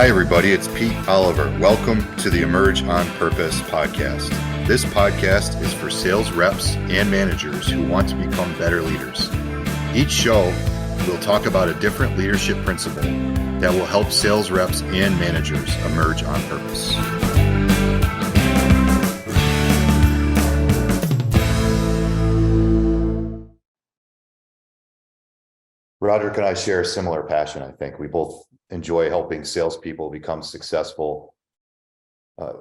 Hi, everybody. It's Pete Oliver. Welcome to the Emerge on Purpose podcast. This podcast is for sales reps and managers who want to become better leaders. Each show, we'll talk about a different leadership principle that will help sales reps and managers emerge on purpose. Roderick and I share a similar passion, I think. We both enjoy helping salespeople become successful.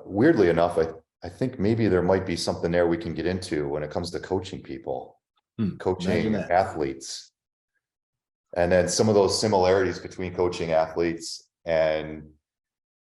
Weirdly enough, I think maybe there might be something there we can get into when it comes to coaching people, coaching athletes. And then some of those similarities between coaching athletes and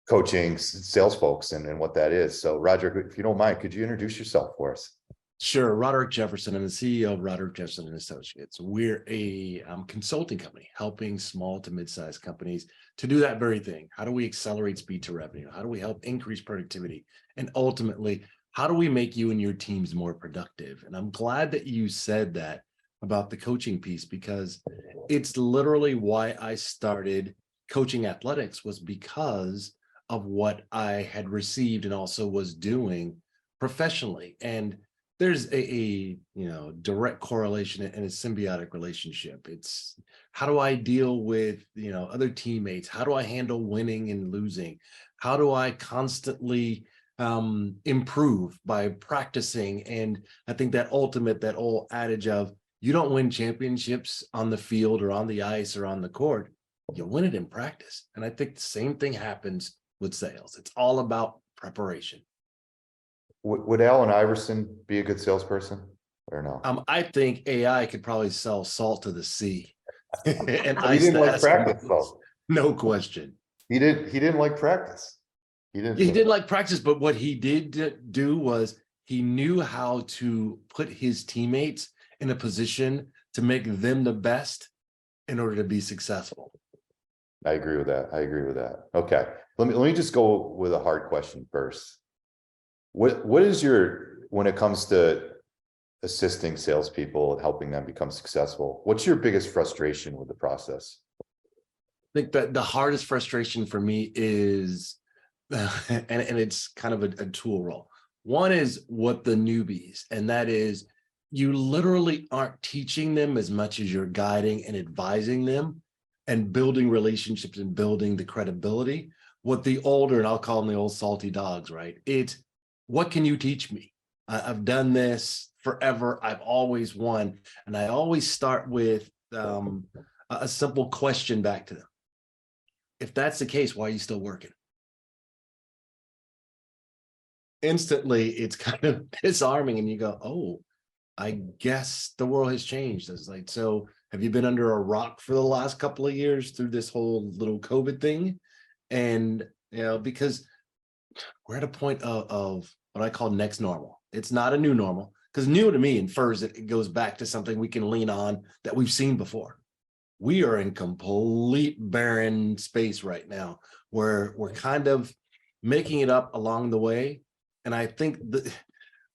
coaching sales folks and what that is. So Roderick, if you don't mind, could you introduce yourself for us? Sure. Roderick Jefferson. I'm the CEO of Roderick Jefferson and Associates. We're a consulting company helping small to mid-sized companies to do that very thing. How do we accelerate speed to revenue? How do we help increase productivity? And ultimately, how do we make you and your teams more productive? And I'm glad that you said that about the coaching piece, because it's literally why I started coaching athletics, was because of what I had received and also was doing professionally. And there's a direct correlation and a symbiotic relationship. It's how do I deal with other teammates? How do I handle winning and losing? How do I constantly improve by practicing? And I think that old adage of you don't win championships on the field or on the ice or on the court, you win it in practice. And I think the same thing happens with sales. It's all about preparation. Would Allen Iverson be a good salesperson or no? I think AI could probably sell salt to the sea. And he didn't like practice, though. No question. He didn't like practice. He didn't like practice, but what he did do was he knew how to put his teammates in a position to make them the best in order to be successful. I agree with that. Okay. Let me just go with a hard question first. What is when it comes to assisting salespeople and helping them become successful, what's your biggest frustration with the process? I think that the hardest frustration for me is, and it's kind of a tool role. One is what the newbies, and that is you literally aren't teaching them as much as you're guiding and advising them and building relationships and building the credibility. What the older, and I'll call them the old salty dogs, right? It's, what can you teach me? I've done this forever. I've always won. And I always start with a simple question back to them. If that's the case, why are you still working? Instantly, it's kind of disarming. And you go, oh, I guess the world has changed. It's like, so have you been under a rock for the last couple of years through this whole little COVID thing? And, because we're at a point of what I call next normal. It's not a new normal, because new to me infers that it goes back to something we can lean on that we've seen before. We are in complete barren space right now where we're kind of making it up along the way. And I think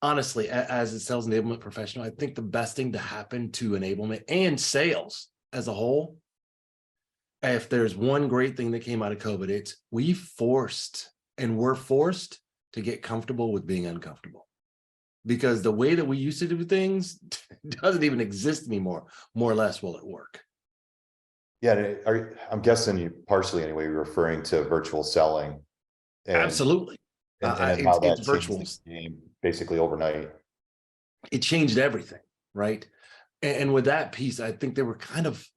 honestly, as a sales enablement professional, I think the best thing to happen to enablement and sales as a whole, if there's one great thing that came out of COVID, it's we're forced to get comfortable with being uncomfortable, because the way that we used to do things doesn't even exist anymore. More or less will it work. Yeah, I'm guessing you partially anyway, you're referring to virtual selling. Absolutely. And how that it's virtual changed the game basically overnight. It changed everything, right? And with that piece, I think there were kind of,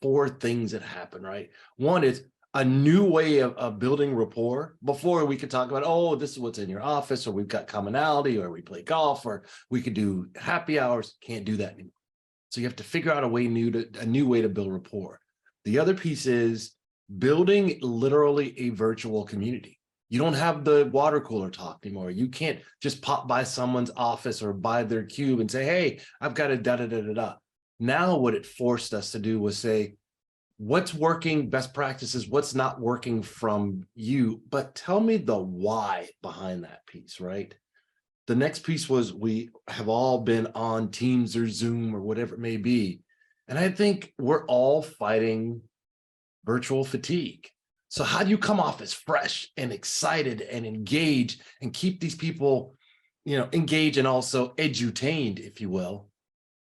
four things that happened, right? One is a new way of building rapport. Before we could talk about, oh, this is what's in your office, or we've got commonality, or we play golf, or we could do happy hours. Can't do that anymore. So you have to figure out a new way to build rapport. The other piece is building literally a virtual community. You don't have the water cooler talk anymore. You can't just pop by someone's office or by their cube and say, hey, I've got a da-da-da-da-da. Now what it forced us to do was say, what's working, best practices, what's not working from you, but tell me the why behind that piece, right? The next piece was we have all been on Teams or Zoom or whatever it may be. And I think we're all fighting virtual fatigue. So how do you come off as fresh and excited and engaged and keep these people, engaged and also edutained, if you will,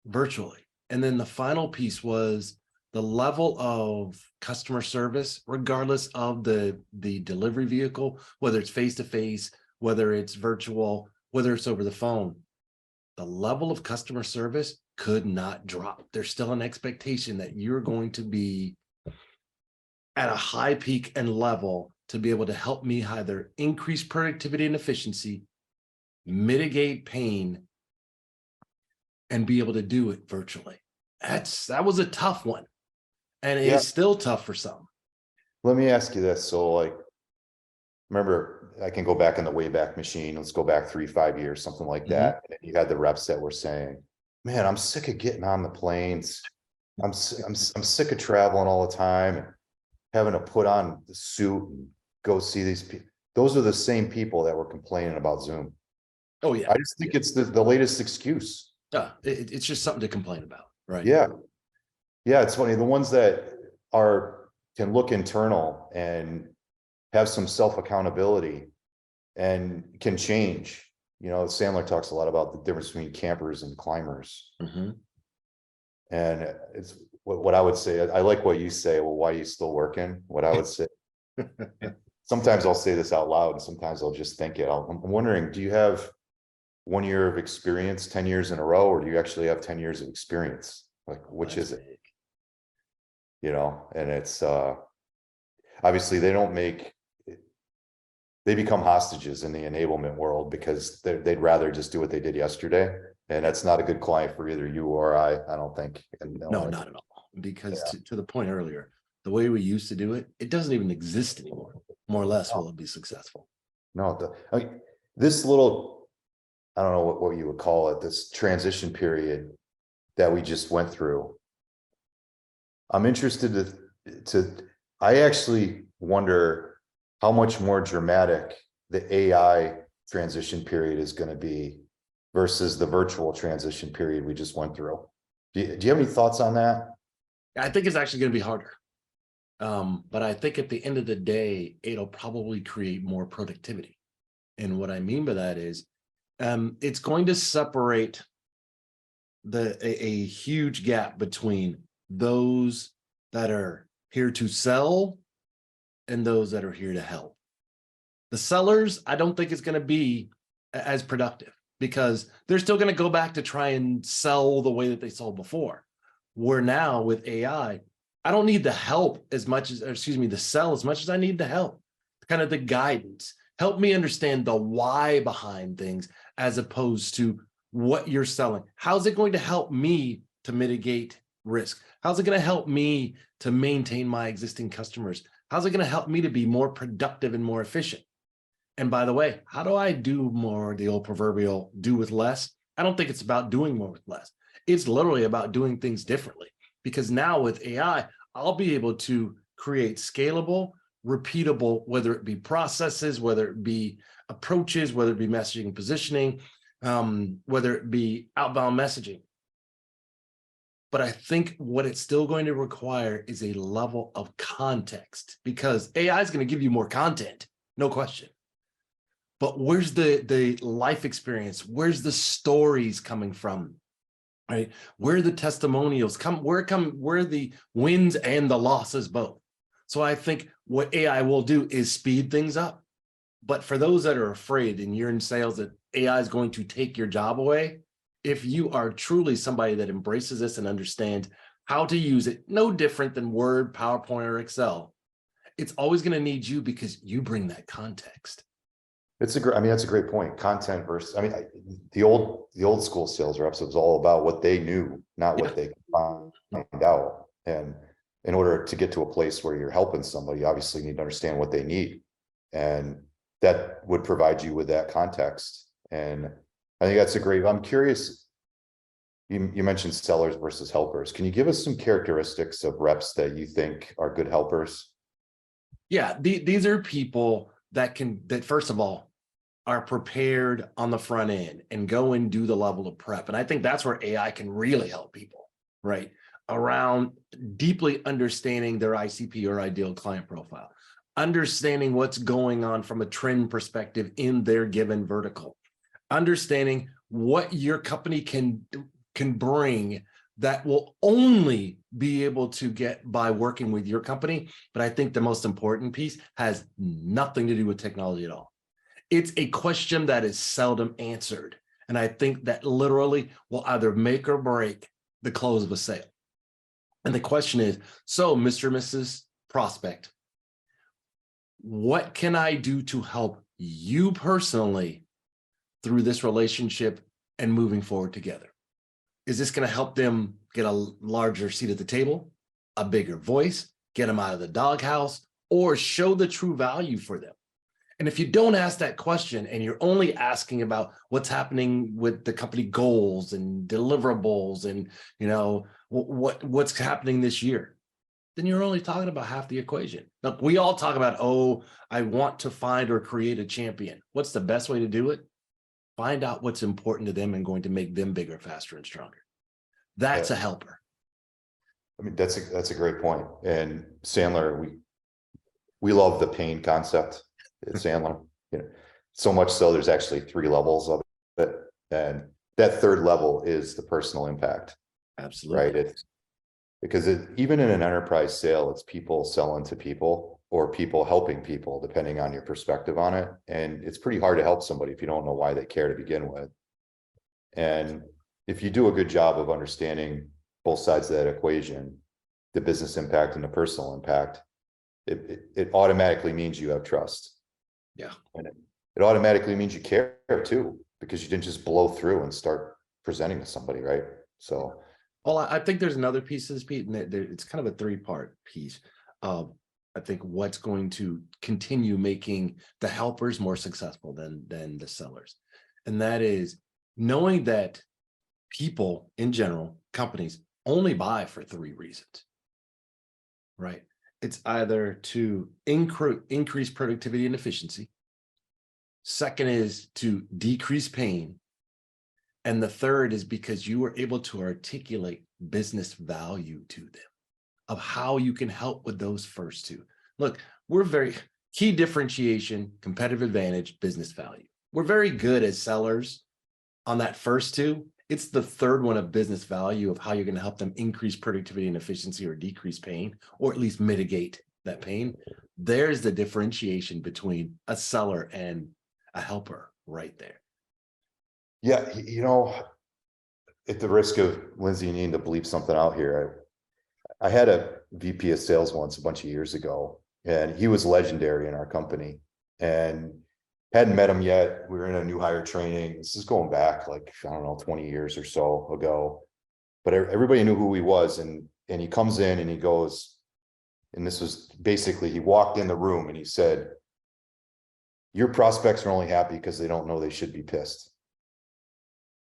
virtually? And then the final piece was the level of customer service, regardless of the delivery vehicle, whether it's face-to-face, whether it's virtual, whether it's over the phone. The level of customer service could not drop. There's still an expectation that you're going to be at a high peak and level to be able to help me either increase productivity and efficiency, mitigate pain, and be able to do it virtually. That was a tough one. And it is still tough for some. Let me ask you this. So like, remember, I can go back in the Wayback Machine. Let's go back 3-5 years, something like that. And you had the reps that were saying, man, I'm sick of getting on the planes. I'm sick of traveling all the time and having to put on the suit and go see these people. Those are the same people that were complaining about Zoom. Oh yeah. I just think it's the latest excuse. It's just something to complain about, right? Yeah. Yeah, it's funny. The ones that can look internal and have some self-accountability and can change. Sandler talks a lot about the difference between campers and climbers. And it's what I would say. I like what you say. Well, why are you still working? What I would say. Sometimes I'll say this out loud and sometimes I'll just think it. I'm wondering, do you have 1 year of experience, 10 years in a row, or do you actually have 10 years of experience? Like, which is it? And it's obviously they become hostages in the enablement world because they'd rather just do what they did yesterday. And that's not a good client for either you or I don't think. No, not at all. Because to the point earlier, the way we used to do it, it doesn't even exist anymore. More or less, will it be successful? No, this little, I don't know what you would call it, this transition period that we just went through. I'm interested I actually wonder how much more dramatic the AI transition period is going to be versus the virtual transition period we just went through. Do you have any thoughts on that? I think it's actually going to be harder. But I think at the end of the day, it'll probably create more productivity. And what I mean by that is, it's going to separate a huge gap between those that are here to sell and those that are here to help. The sellers, I don't think it's going to be as productive because they're still going to go back to try and sell the way that they sold before. Where now with AI, I don't need the help as much as, the sell as much as I need the help, kind of the guidance. Help me understand the why behind things as opposed to what you're selling. How's it going to help me to mitigate risk? How's it going to help me to maintain my existing customers? How's it going to help me to be more productive and more efficient? And by the way, how do I do more, the old proverbial do with less? I don't think it's about doing more with less. It's literally about doing things differently. Because now with AI, I'll be able to create scalable, repeatable, whether it be processes, whether it be approaches, whether it be messaging and positioning, whether it be outbound messaging. But I think what it's still going to require is a level of context because AI is going to give you more content, no question. But where's the life experience? Where's the stories coming from? Right? Where are the testimonials where are the wins and the losses both? So I think what AI will do is speed things up. But for those that are afraid and you're in sales that AI is going to take your job away, if you are truly somebody that embraces this and understands how to use it, no different than Word, PowerPoint, or Excel, it's always going to need you because you bring that context. That's a great point. Content versus, the old school sales reps, it was all about what they knew, not what they could find out. And in order to get to a place where you're helping somebody, you obviously need to understand what they need. And that would provide you with that context. And I think that's I'm curious, you mentioned sellers versus helpers. Can you give us some characteristics of reps that you think are good helpers? Yeah, these are people that first of all, are prepared on the front end and go and do the level of prep. And I think that's where AI can really help people, right? Around deeply understanding their ICP or ideal client profile, understanding what's going on from a trend perspective in their given vertical, understanding what your company can bring that will only be able to get by working with your company. But I think the most important piece has nothing to do with technology at all. It's a question that is seldom answered. And I think that literally will either make or break the close of a sale. And the question is, so Mr. and Mrs. Prospect, what can I do to help you personally through this relationship and moving forward together? Is this going to help them get a larger seat at the table, a bigger voice, get them out of the doghouse, or show the true value for them? And if you don't ask that question and you're only asking about what's happening with the company goals and deliverables and, you know, what's happening this year, then you're only talking about half the equation. Look, we all talk about, oh, I want to find or create a champion. What's the best way to do it? Find out what's important to them and going to make them bigger, faster, and stronger. That's a helper. I mean, that's a great point. And Sandler, we love the pain concept at Sandler. You know, so much so there's actually 3 levels of it, and that 3rd level is the personal impact. Absolutely. Right. Because even in an enterprise sale, it's people selling to people or people helping people, depending on your perspective on it. And it's pretty hard to help somebody if you don't know why they care to begin with. And if you do a good job of understanding both sides of that equation, the business impact and the personal impact, it automatically means you have trust. Yeah. And it automatically means you care too, because you didn't just blow through and start presenting to somebody, right? So. Well, I think there's another piece of this, Pete, and it's kind of a 3-part piece. I think what's going to continue making the helpers more successful than the sellers. And that is knowing that people in general, companies, only buy for 3 reasons, right? It's either to increase productivity and efficiency. Second is to decrease pain. And the third is because you were able to articulate business value to them of how you can help with those first 2. Look, we're very key differentiation, competitive advantage, business value. We're very good as sellers on that first 2. It's the 3rd one of business value of how you're going to help them increase productivity and efficiency or decrease pain, or at least mitigate that pain. There's the differentiation between a seller and a helper right there. Yeah, you know, at the risk of Lindsay needing to bleep something out here, I had a VP of sales once a bunch of years ago, and he was legendary in our company, and hadn't met him yet. We were in a new hire training. This is going back like, I don't know, 20 years or so ago, but everybody knew who he was. And he comes in and he goes, and this was basically, he walked in the room and he said, "Your prospects are only happy because they don't know they should be pissed."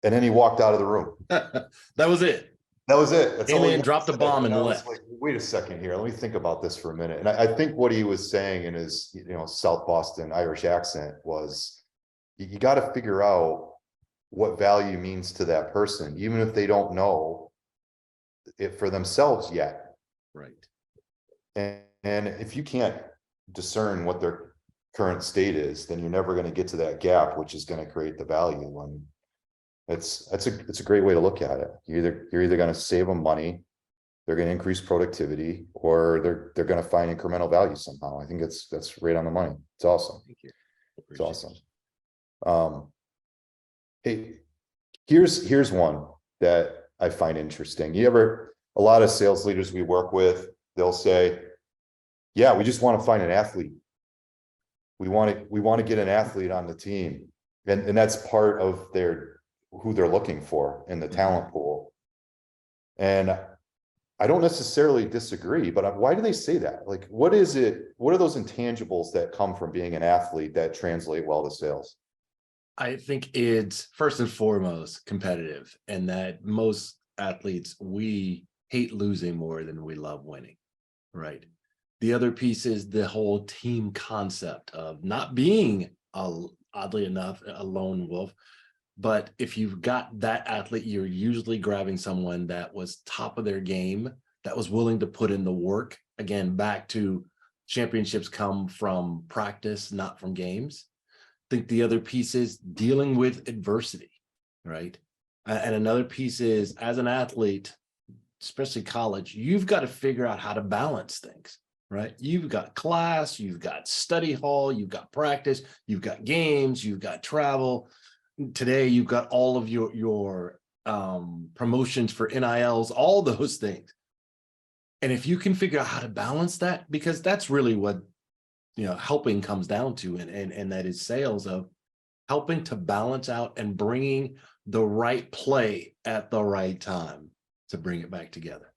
And then he walked out of the room. That was it. That was it. That's all he dropped the bomb and I was left. like, wait a second here. Let me think about this for a minute. And I think what he was saying in his, South Boston Irish accent was, you got to figure out what value means to that person, even if they don't know it for themselves yet. Right. And if you can't discern what their current state is, then you're never going to get to that gap, which is going to create the value. And it's a great way to look at it. You're either going to save them money, they're going to increase productivity, or they're going to find incremental value somehow. I think that's right on the money. It's awesome. Thank you. It's awesome. Hey, here's one that I find interesting. A lot of sales leaders we work with, they'll say, "Yeah, we just want to find an athlete. We want to get an athlete on the team," and that's part of who they're looking for in the talent pool. And I don't necessarily disagree, but why do they say that? Like, what is it? What are those intangibles that come from being an athlete that translate well to sales? I think it's first and foremost competitive, and that most athletes, we hate losing more than we love winning, right? The other piece is the whole team concept of not being, oddly enough, a lone wolf. But if you've got that athlete, you're usually grabbing someone that was top of their game, that was willing to put in the work. Again, back to Championships come from practice, not from games. I think the other piece is dealing with adversity, right? And another piece is, as an athlete, especially college, you've got to figure out how to balance things, right? You've got class, you've got study hall, you've got practice, you've got games, you've got travel. Today, you've got all of your promotions for NILs, all those things. And if you can figure out how to balance that, because that's really what, helping comes down to, and that is sales, of helping to balance out and bringing the right play at the right time to bring it back together.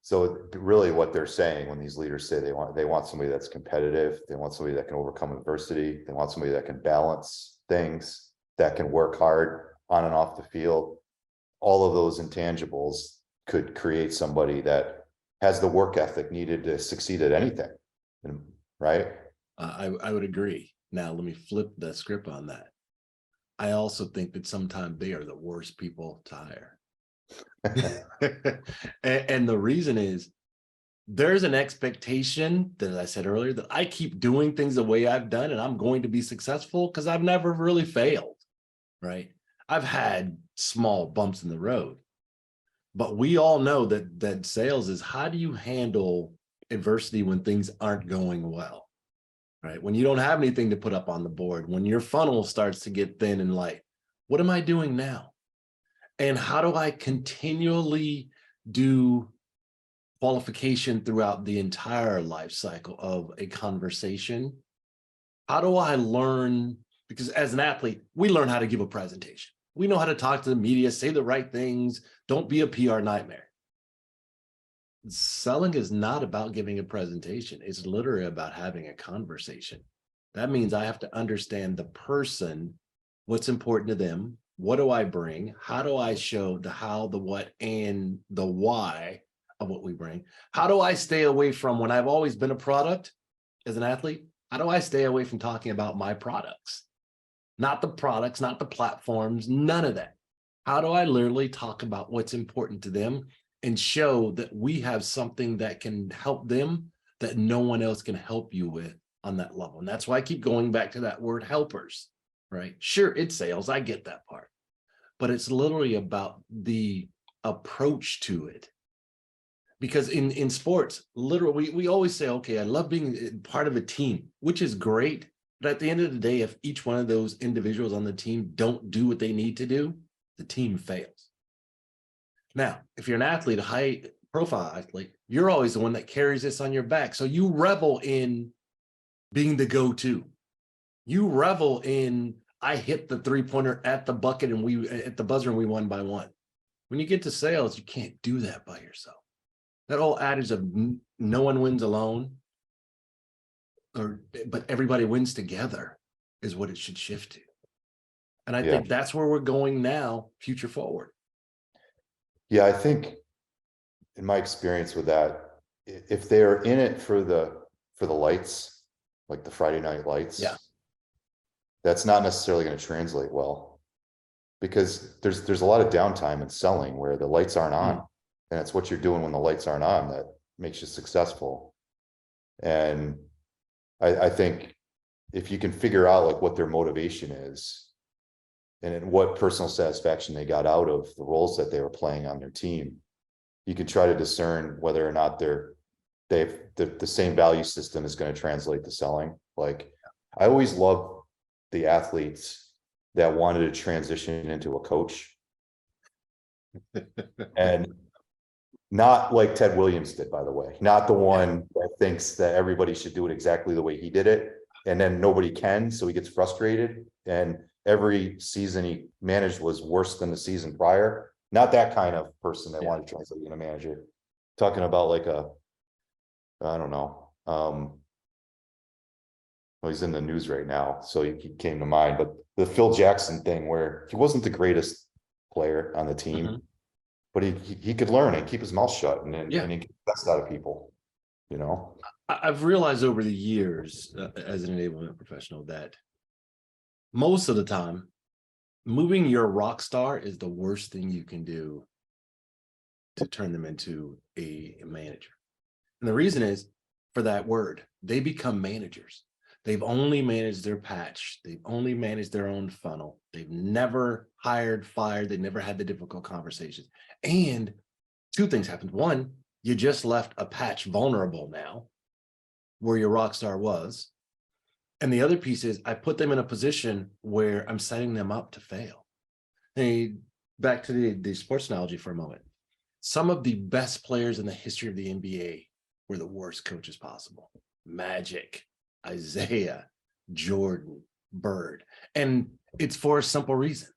So really what they're saying when these leaders say they want somebody that's competitive, they want somebody that can overcome adversity, they want somebody that can balance things, that can work hard on and off the field. All of those intangibles could create somebody that has the work ethic needed to succeed at anything, right? I would agree. Now, let me flip the script on that. I also think that sometimes they are the worst people to hire. And the reason is, there's an expectation that, as I said earlier, that I keep doing things the way I've done and I'm going to be successful, because I've never really failed, right? I've had small bumps in the road, but we all know that sales is, how do you handle adversity when things aren't going well, right? When you don't have anything to put up on the board, when your funnel starts to get thin and light, what am I doing now? And how do I continually do qualification throughout the entire life cycle of a conversation? How do I learn? Because as an athlete, we learn how to give a presentation. We know how to talk to the media, say the right things, don't be a PR nightmare. Selling is not about giving a presentation. It's literally about having a conversation. That means I have to understand the person, what's important to them, what do I bring, how do I show the how, the what, and the why of what we bring. How do I stay away from, when I've always been a product as an athlete, how do I stay away from talking about my products? Not the products, not the platforms, none of that. How do I literally talk about what's important to them and show that we have something that can help them that no one else can help you with on that level? And that's why I keep going back to that word, helpers, right? Sure, it's sales, I get that part, but it's literally about the approach to it. Because in sports, literally, we always say, okay, I love being part of a team, which is great. But at the end of the day, if each one of those individuals on the team don't do what they need to do, the team fails. Now, if you're an athlete, a high profile athlete, you're always the one that carries this on your back. So you revel in being the go-to. You revel in, I hit the three-pointer at the bucket and we at the buzzer and we won by one. When you get to sales, you can't do that by yourself. That old adage of no one wins alone, but everybody wins together, is what it should shift to. And I think that's where we're going now, future forward. Yeah, I think in my experience with that, if they're in it for the lights, like the Friday night lights, that's not necessarily going to translate well, because there's a lot of downtime in selling where the lights aren't on. And it's what you're doing when the lights aren't on that makes you successful. And I think if you can figure out like what their motivation is and what personal satisfaction they got out of the roles that they were playing on their team, you can try to discern whether or not the same value system is going to translate to selling. Like, I always loved the athletes that wanted to transition into a coach. And not like Ted Williams did, by the way, not the one that thinks that everybody should do it exactly the way he did it. And then nobody can, so he gets frustrated. And every season he managed was worse than the season prior. Not that kind of person that wanted to translate into a manager. Talking about like I don't know. Well, he's in the news right now, so he came to mind. But the Phil Jackson thing, where he wasn't the greatest player on the team, but he could learn and keep his mouth shut and he get the best out of people, you know. I've realized over the years as an enablement professional that most of the time, moving your rock star is the worst thing you can do to turn them into a manager. And the reason is, for that word. They become managers. They've only managed their patch. They've only managed their own funnel. They've never hired, fired. They never had the difficult conversations. And two things happened. One, you just left a patch vulnerable now where your rock star was. And the other piece is I put them in a position where I'm setting them up to fail. Hey, back to the sports analogy for a moment. Some of the best players in the history of the NBA were the worst coaches possible. Magic, Isaiah, Jordan, Bird. And it's for a simple reason.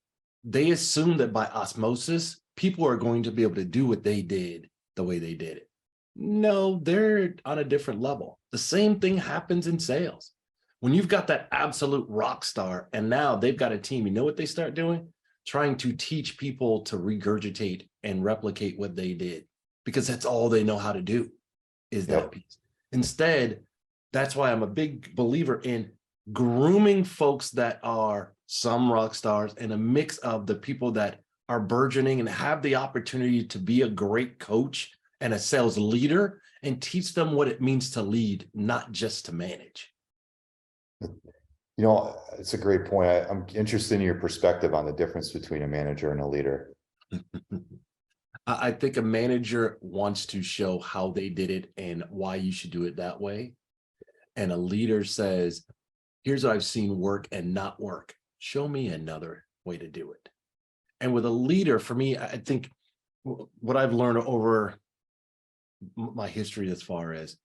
They assume that by osmosis, people are going to be able to do what they did the way they did it. No, they're on a different level. The same thing happens in sales. When you've got that absolute rock star and now they've got a team, you know what they start doing? Trying to teach people to regurgitate and replicate what they did, because that's all they know how to do is that piece. Instead, that's why I'm a big believer in grooming folks that are some rock stars and a mix of the people that are burgeoning and have the opportunity to be a great coach and a sales leader, and teach them what it means to lead, not just to manage. You know, it's a great point. I'm interested in your perspective on the difference between a manager and a leader. I think a manager wants to show how they did it and why you should do it that way. And a leader says, here's what I've seen work and not work. Show me another way to do it. And with a leader, for me, I think what I've learned over my history as far as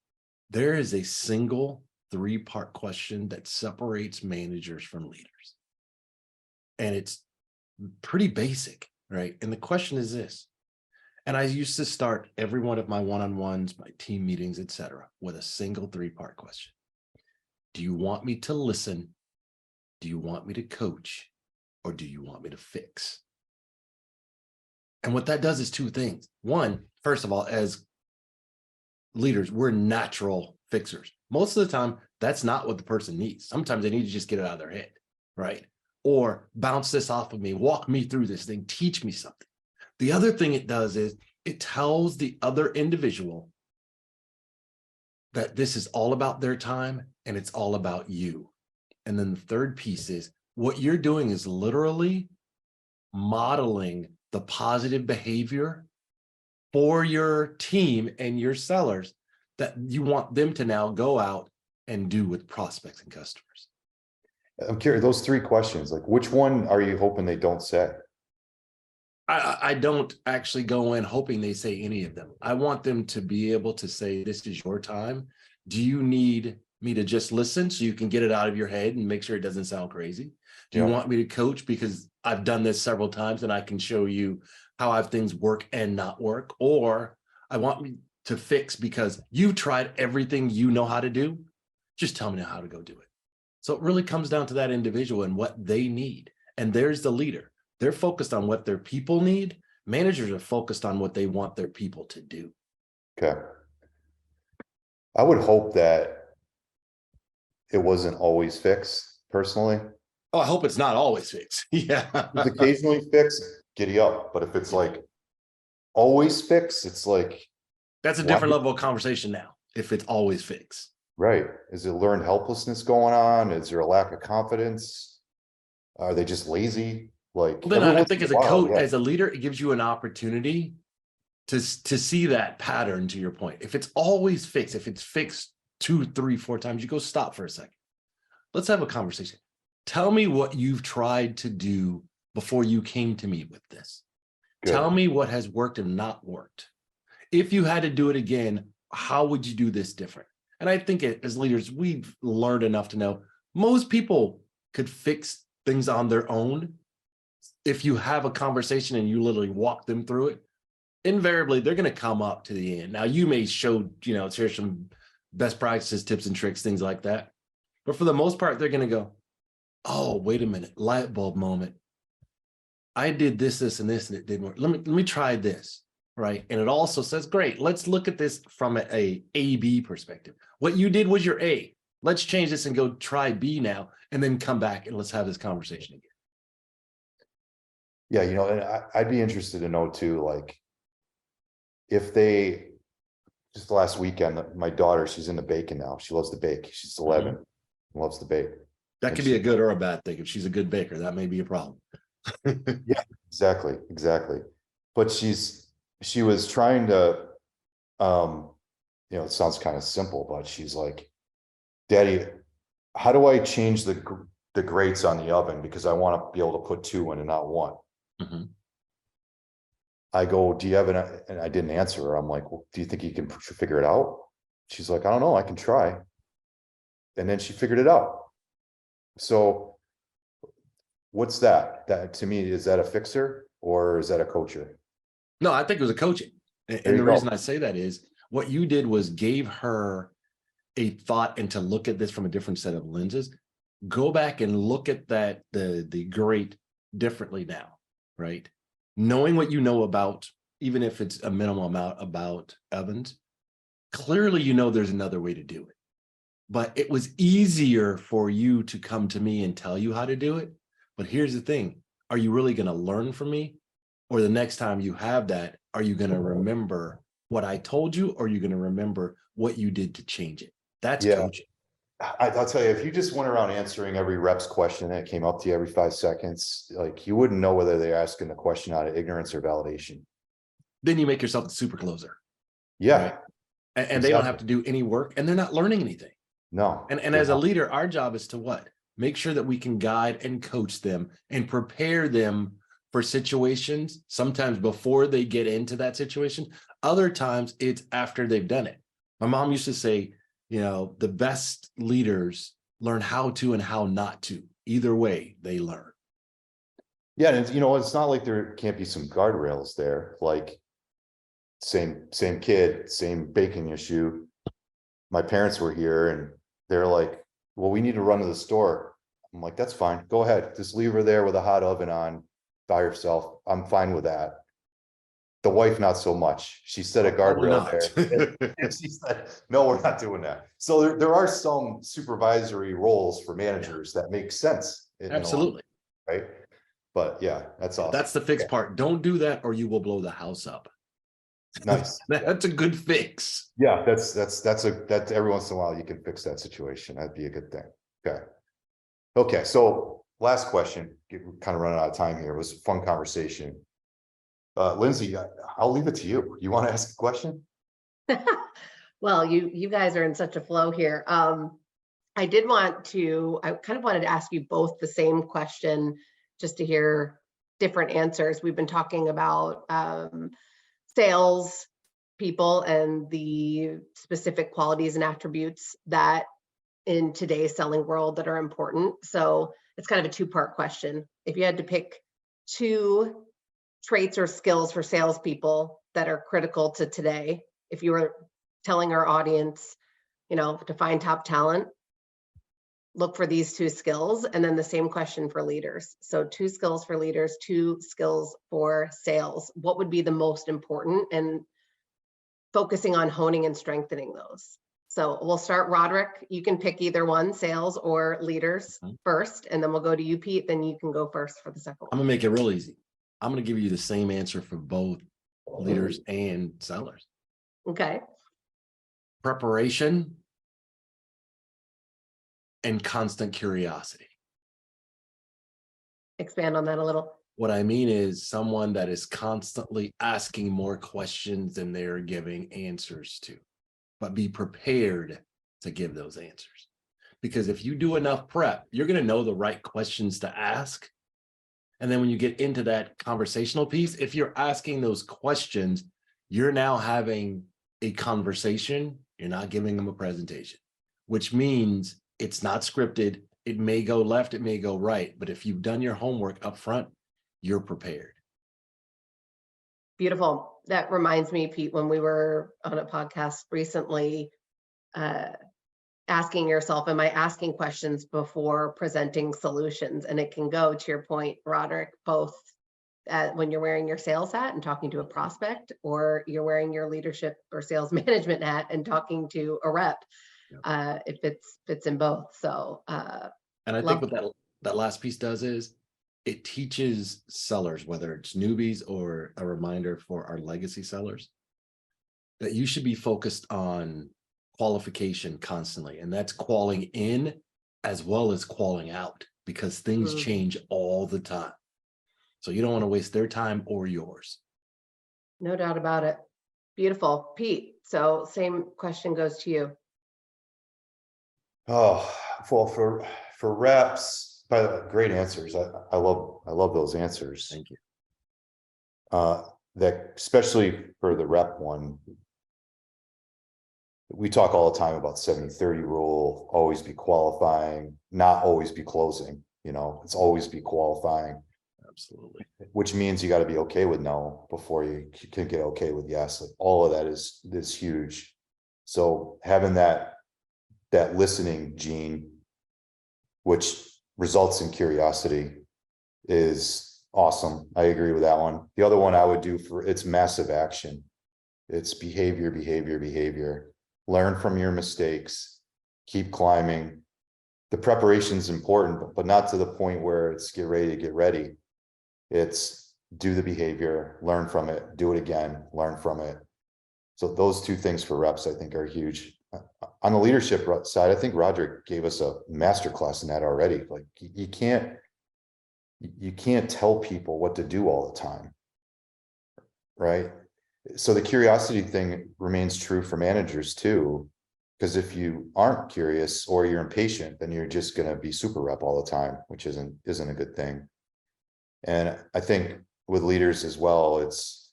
there is a single 3-part question that separates managers from leaders. And it's pretty basic, right? And the question is this, and I used to start every one of my one-on-ones, my team meetings, etc., with a single 3-part question. Do you want me to listen? Do you want me to coach? Or do you want me to fix? And what that does is 2 things. One, first of all, as leaders, we're natural fixers. Most of the time, that's not what the person needs. Sometimes they need to just get it out of their head, right? Or bounce this off of me, walk me through this thing, teach me something. The other thing it does is it tells the other individual that this is all about their time and it's all about you. And then the third piece is what you're doing is literally modeling the positive behavior for your team and your sellers that you want them to now go out and do with prospects and customers. I'm curious, those 3 questions, like which one are you hoping they don't say? I don't actually go in hoping they say any of them. I want them to be able to say, this is your time. Do you need me to just listen so you can get it out of your head and make sure it doesn't sound crazy? Do you want me to coach because I've done this several times and I can show you how I've things work and not work? Or I want me to fix because you've tried everything you know how to do. Just tell me how to go do it. So it really comes down to that individual and what they need. And there's the leader. They're focused on what their people need. Managers are focused on what they want their people to do. Okay. I would hope that it wasn't always fixed, personally. Oh, I hope it's not always fixed. Yeah. It's occasionally fixed, giddy up. But if it's like always fixed, it's like, that's a different level of conversation now, if it's always fixed. Right. Is it learned helplessness going on? Is there a lack of confidence? Are they just lazy? Like, well, then I think as a coach, as a leader, it gives you an opportunity to see that pattern, to your point. If it's always fixed, if it's fixed 2, 3, 4 times, you go stop for a second. Let's have a conversation. Tell me what you've tried to do before you came to me with this. Good. Tell me what has worked and not worked. If you had to do it again, how would you do this different? And I think as leaders, we've learned enough to know most people could fix things on their own. If you have a conversation and you literally walk them through it, invariably, they're going to come up to the end. Now, you may show, share some best practices, tips and tricks, things like that. But for the most part, they're going to go, oh, wait a minute, light bulb moment. I did this, this, and this, and it didn't work. Let me try this, right? And it also says, great, let's look at this from a A-B perspective. What you did was your A. Let's change this and go try B now, and then come back and let's have this conversation again. Yeah, and I'd be interested to know too, like, if they just last weekend, my daughter, she's into baking now. She loves to bake. She's 11, loves to bake. That And could be a good or a bad thing. If she's a good baker, that may be a problem. Yeah, exactly, exactly. But she was trying to, it sounds kind of simple, but she's like, Daddy, how do I change the grates on the oven? Because I want to be able to put 2 in and not 1. Mhm. I go, do you have and I didn't answer her. I'm like, well, do you think you can figure it out? She's like, I don't know, I can try. And then she figured it out. So what's that? That to me, is that a fixer or is that a coacher? No, I think it was a coaching. And There you the go. reason I say that is what you did was gave her a thought and to look at this from a different set of lenses. Go back and look at that, the grate differently now, right? Knowing what you know about, even if it's a minimal amount about ovens, clearly you know there's another way to do it. But it was easier for you to come to me and tell you how to do it. But here's the thing. Are you really going to learn from me? Or the next time you have that, are you going to remember what I told you? Or are you going to remember what you did to change it? That's Yeah. coaching. I'll tell you, if you just went around answering every rep's question that came up to you every 5 seconds, like you wouldn't know whether they're asking the question out of ignorance or validation. Then you make yourself the super closer. Yeah. Right? And they don't have to do any work and they're not learning anything. No. And as a leader, our job is to what? Make sure that we can guide and coach them and prepare them for situations, sometimes before they get into that situation. Other times it's after they've done it. My mom used to say, the best leaders learn how to and how not to. Either way, they learn. Yeah, and it's not like there can't be some guardrails there, like same kid, same baking issue. My parents were here and they're like, well, we need to run to the store. I'm like, that's fine. Go ahead. Just leave her there with a hot oven on by herself. I'm fine with that. The wife, not so much. She set a guardrail there. And she said, no, we're not doing that. So there are some supervisory roles for managers that make sense. Absolutely. Right. But yeah, that's awesome. That's the fixed part. Don't do that or you will blow the house up. Nice. That's a good fix. Yeah, that's every once in a while you can fix that situation. That'd be a good thing. Okay. So last question, kind of running out of time here. It was a fun conversation. Lindsay, I'll leave it to you. You want to ask a question? Well, you guys are in such a flow here. I kind of wanted to ask you both the same question just to hear different answers. We've been talking about sales people and the specific qualities and attributes that in today's selling world that are important. So it's kind of a two-part question. If you had to pick 2 traits or skills for salespeople that are critical to today, if you were telling our audience, to find top talent, look for these 2 skills, and then the same question for leaders. So 2 skills for leaders, 2 skills for sales. What would be the most important, and focusing on honing and strengthening those? So we'll start, Roderick. You can pick either one, sales or leaders first, and then we'll go to you, Pete. Then you can go first for the second one. I'm gonna make it real easy. I'm gonna give you the same answer for both leaders and sellers. Okay. Preparation and constant curiosity. Expand on that a little. What I mean is someone that is constantly asking more questions than they're giving answers to, but be prepared to give those answers. Because if you do enough prep, you're going to know the right questions to ask. And then when you get into that conversational piece, if you're asking those questions, you're now having a conversation. You're not giving them a presentation, which means it's not scripted. It may go left, it may go right. But if you've done your homework up front, you're prepared. Beautiful. That reminds me, Pete, when we were on a podcast recently, asking yourself, am I asking questions before presenting solutions? And it can go, to your point, Roderick, both when you're wearing your sales hat and talking to a prospect, or you're wearing your leadership or sales management hat and talking to a rep. It fits in both. So, and I think what that last piece does is it teaches sellers, whether it's newbies or a reminder for our legacy sellers, that you should be focused on qualification constantly. And that's qualing in as well as qualing out, because things change all the time. So you don't want to waste their time or yours. No doubt about it. Beautiful. Pete, so same question goes to you. Oh, well, for reps, by the way, great answers. I love those answers. Thank you. That especially for the rep one, we talk all the time about 70-30 rule, always be qualifying, not always be closing. You know, it's always be qualifying. Absolutely. Which means you got to be okay with no before you can get okay with yes. Like all of that is huge. So having that listening gene, which results in curiosity, is awesome. I agree with that one. The other one I would do for it's massive action. It's behavior. Learn from your mistakes. Keep climbing. The preparation is important, but not to the point where it's get ready to get ready. It's do the behavior, learn from it, do it again, learn from it. So those two things for reps, I think, are huge. On the leadership side, I think Roderick gave us a masterclass in that already. Like you can't tell people what to do all the time, right? So the curiosity thing remains true for managers too, because if you aren't curious or you're impatient, then you're just going to be super rep all the time, which isn't a good thing. And I think with leaders as well, it's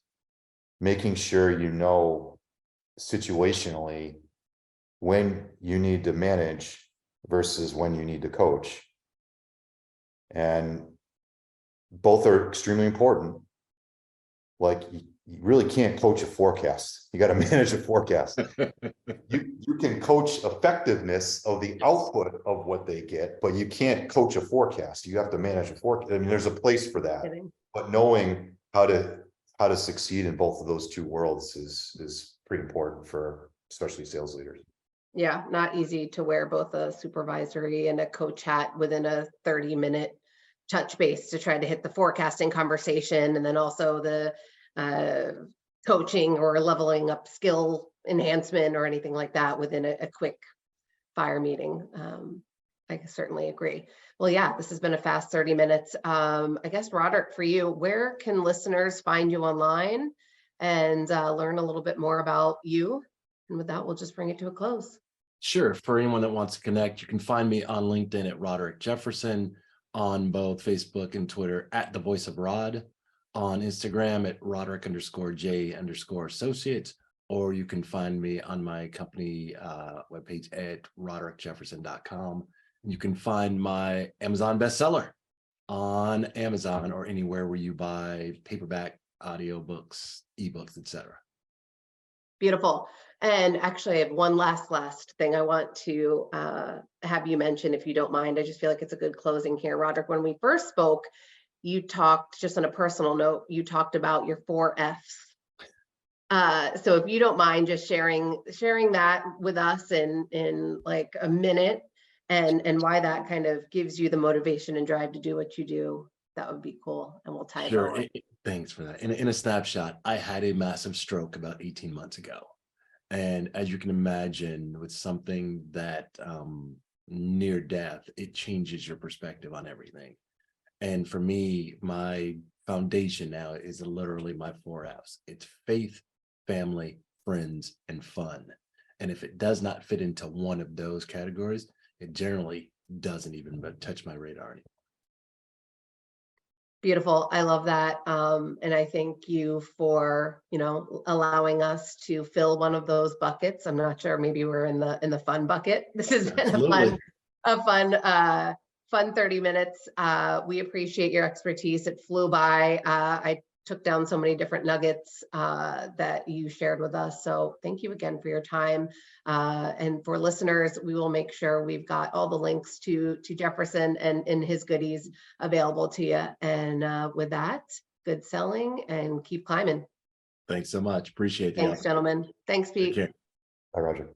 making sure you know situationally when you need to manage versus when you need to coach. And both are extremely important. Like you really can't coach a forecast. You got to manage a forecast. You can coach effectiveness of the output of what they get, but you can't coach a forecast. You have to manage a forecast. I mean, there's a place for that, but knowing how to succeed in both of those two worlds is pretty important for especially sales leaders. Yeah, not easy to wear both a supervisory and a coach hat within a 30-minute touch base to try to hit the forecasting conversation, and then also the coaching or leveling up skill enhancement or anything like that within a quick fire meeting. I certainly agree. Well, yeah, this has been a fast 30 minutes. I guess, Roderick, for you, where can listeners find you online and learn a little bit more about you? And with that, we'll just bring it to a close. Sure. For anyone that wants to connect, you can find me on LinkedIn at Roderick Jefferson, on both Facebook and Twitter at The Voice of Rod, on Instagram at Roderick_J_Associates, or you can find me on my company webpage at roderickjefferson.com. You can find my Amazon bestseller on Amazon or anywhere where you buy paperback, audiobooks, ebooks, etc. Beautiful. And actually, I have one last thing I want to have you mention, if you don't mind. I just feel like it's a good closing here. Roderick, when we first spoke, you talked, just on a personal note, you talked about your 4 Fs. So if you don't mind just sharing that with us in like a minute, and why that kind of gives you the motivation and drive to do what you do, that would be cool. And we'll tie it all. Thanks for that. In a snapshot, I had a massive stroke about 18 months ago. And as you can imagine, with something that near death, it changes your perspective on everything. And for me, my foundation now is literally my 4 Fs. It's faith, family, friends, and fun. And if it does not fit into one of those categories, it generally doesn't even touch my radar anymore. Beautiful. I love that. And I thank you for, allowing us to fill one of those buckets. I'm not sure, maybe we're in the fun bucket. This has been a fun 30 minutes. We appreciate your expertise. It flew by. I took down so many different nuggets that you shared with us. So thank you again for your time. And for listeners, we will make sure we've got all the links to Jefferson and his goodies available to you. And with that, good selling and keep climbing. Thanks so much. Appreciate it. Thanks, gentlemen. Thanks, Pete. Bye, Roger.